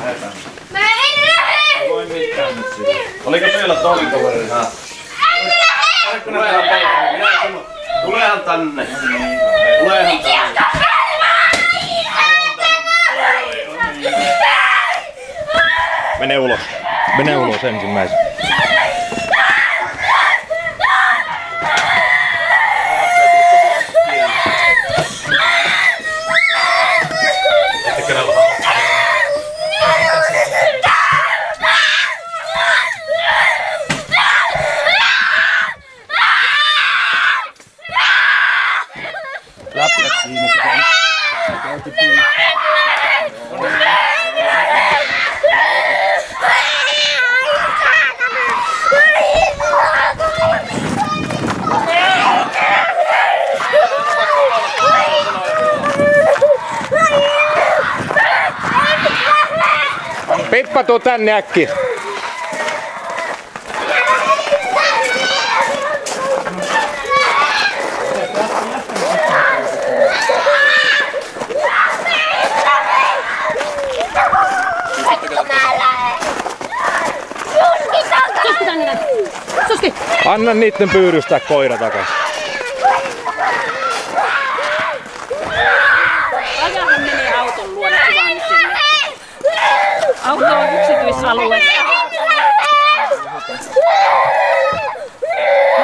Mä en lähde! Voi mitään nyt siitä. Oliko teillä toinen toveri? Tulehan tänne. Tulehan tänne. Mene ulos. Mene ulos ensimmäisenä. Läpät kiinni. Pippa, tuu tänne äkkiä. Anna niitten pyydystää koira takas. Rajahan menee auton luona kuvaamiselle. Auto on yksityisalue.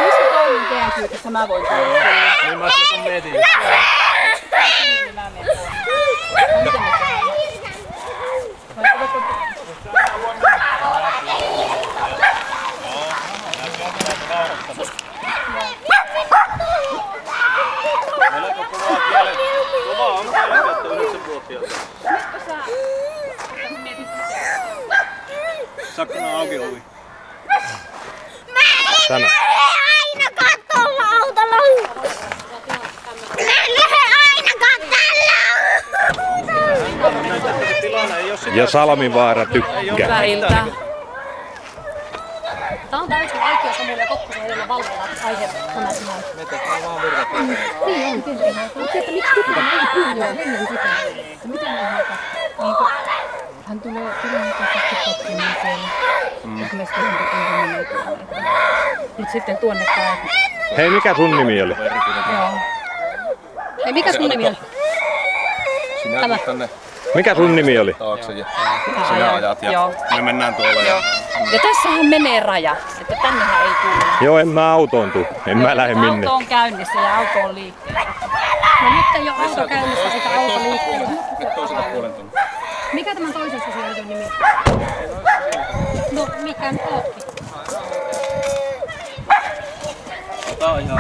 Missä toinen teidän kyytissä mä voin tulla? Niin mä sen metin. Niin mä menen tuonne. Meilläkö kovaa kielet? Kovaa on kielet, että 9-vuotiaalta. Sakkana auki ovi. Mä en lähde ainakaan tuolla autolla! Mä en lähde ainakaan tällä! Ja Salmivaara tykkää. Väriltä. Tää on täysin vaikea Samuel ja Kokkosen edellä valvella aihe tämä sinä. Metetään vaan virrat. Niin on tietenkin. Mutta että miksi kukaan ei puhua ennen sitä? Miten ne haka? Hän tulee todennäköisesti potkimaan siellä. Esimerkiksi hän menee tuonne. Nyt sitten tuonne päin. Hei, mikä sun nimi oli? Joo. Hei, mikä sun nimi on? Sinä Tämä. tänne Mikä sun nimi oli? taakse ja sinä ajat ja Joo. me mennään tuolla. Ja Ja tässähän menee raja, että tännehän ei tule. Joo, en mä autoon tuu. En mä lähde minne. Auto on käynnissä ja auto on liikkeellä. No nyt ei ole auto käynnissä eikä auto liikkeellä. nyt toiselta puolen tunnin. Mikä tämän toisen sosiaalisen nimi? No mikä nyt ootkin? Ota ihan